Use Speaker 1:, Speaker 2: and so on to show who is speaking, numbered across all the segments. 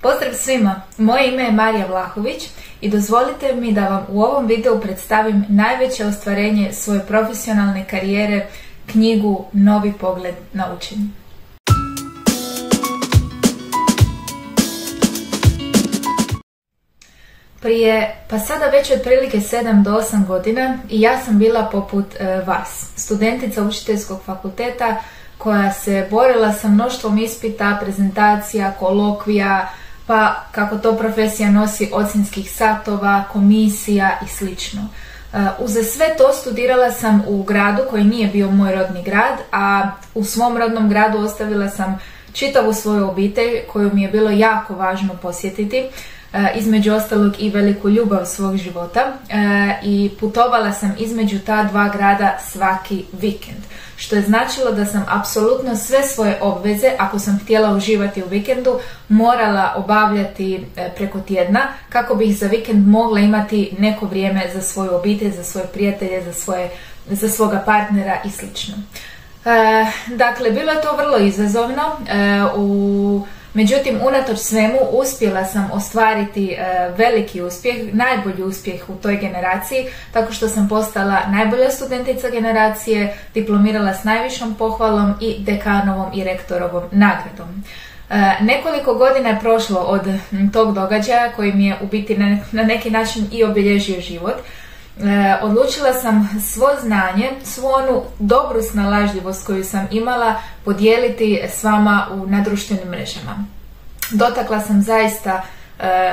Speaker 1: Pozdrav svima, moje ime je Marija Vlahović i dozvolite mi da vam u ovom videu predstavim najveće ostvarenje svoje profesionalne karijere, knjigu Novi pogled na učenje. Prije, pa sada već otprilike 7 do 8 godina i ja sam bila poput vas, studentica učiteljskog fakulteta koja se borila sa mnoštvom ispita, prezentacija, kolokvija, pa kako to profesija nosi, ocjenskih satova, komisija i sl. Uza sve to studirala sam u gradu koji nije bio moj rodni grad, a u svom rodnom gradu ostavila sam čitavu svoju obitelj koju mi je bilo jako važno posjetiti, između ostalog i veliku ljubav svog života, i putovala sam između ta dva grada svaki vikend, što je značilo da sam apsolutno sve svoje obveze, ako sam htjela uživati u vikendu, morala obavljati preko tjedna kako bih za vikend mogla imati neko vrijeme za svoju obitelj, za svoje prijatelje, za svoga partnera i sl. Dakle, bilo je to vrlo izazovno, međutim, unatoč svemu uspjela sam ostvariti veliki uspjeh, najbolji uspjeh u toj generaciji, tako što sam postala najbolja studentica generacije, diplomirala s najvišom pohvalom i dekanovom i rektorovom nagradom. Nekoliko godina je prošlo od tog događaja koji mi je u biti na neki način i obilježio život. Odlučila sam svo znanje, svu onu dobru snalažljivost koju sam imala podijeliti s vama na društvenim mrežama. Dotakla sam zaista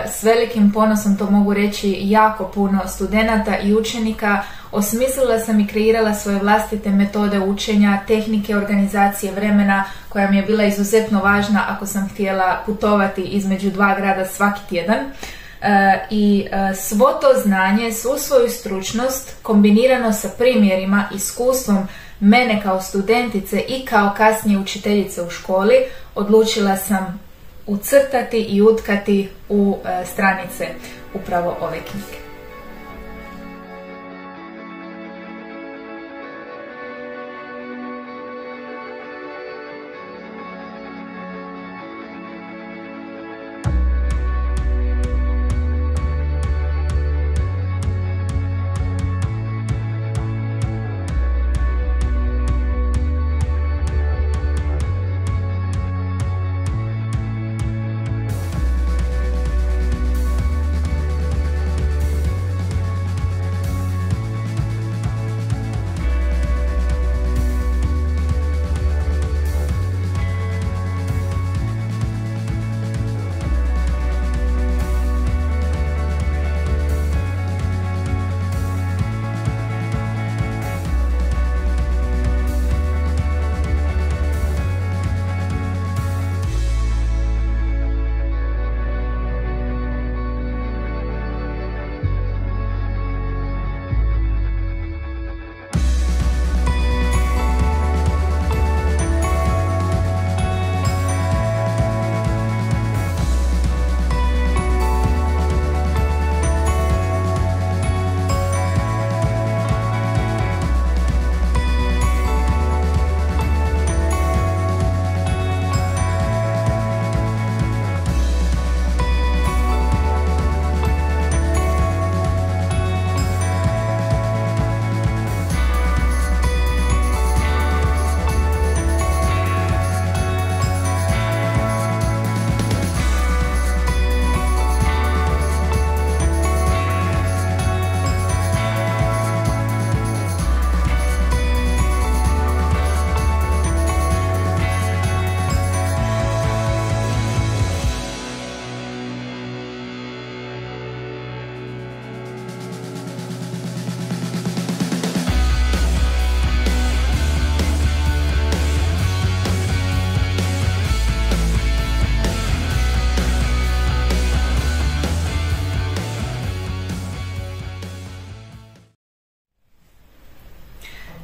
Speaker 1: s velikim ponosom, to mogu reći, jako puno studenata i učenika. Osmislila sam i kreirala svoje vlastite metode učenja, tehnike organizacije vremena koja mi je bila izuzetno važna ako sam htjela putovati između dva grada svaki tjedan. I svo to znanje, svu svoju stručnost kombinirano sa primjerima, iskustvom mene kao studentice i kao kasnije učiteljice u školi, odlučila sam ucrtati i utkati u stranice upravo ove knjige.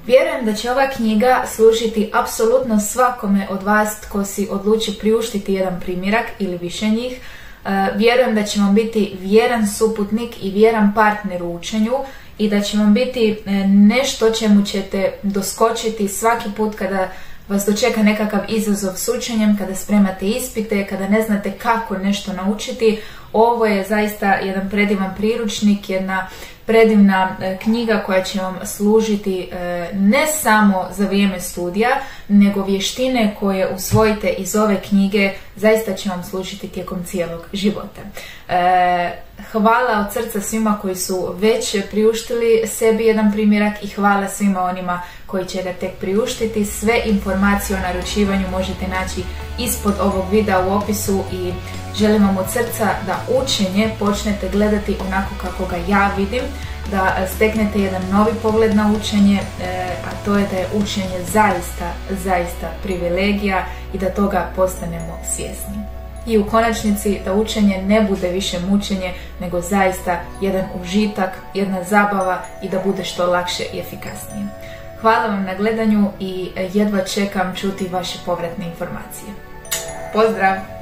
Speaker 1: Vjerujem da će ova knjiga služiti apsolutno svakome od vas tko si odluči priuštiti jedan primjerak ili više njih. Vjerujem da će vam biti vjeran suputnik i vjeran partner u učenju i da će vam biti nešto čemu ćete doskočiti svaki put kada vas dočeka nekakav izazov s učenjem, kada spremate ispite, kada ne znate kako nešto naučiti. Ovo je zaista jedan predivan priručnik, jedna predivna knjiga koja će vam služiti ne samo za vrijeme studija, nego vještine koje usvojite iz ove knjige zaista će vam služiti tijekom cijelog života. Hvala od srca svima koji su već priuštili sebi jedan primjerak i hvala svima onima koji će ga tek priuštiti. Sve informacije o naručivanju možete naći ispod ovog videa u opisu i želim vam od srca da učenje počnete gledati onako kako ga ja vidim, da steknete jedan novi pogled na učenje, a to je da je učenje zaista privilegija i da toga postanemo svjesni. I u konačnici da učenje ne bude više mučenje, nego zaista jedan užitak, jedna zabava i da bude što lakše i efikasnije. Hvala vam na gledanju i jedva čekam čuti vaše povratne informacije. Pozdrav!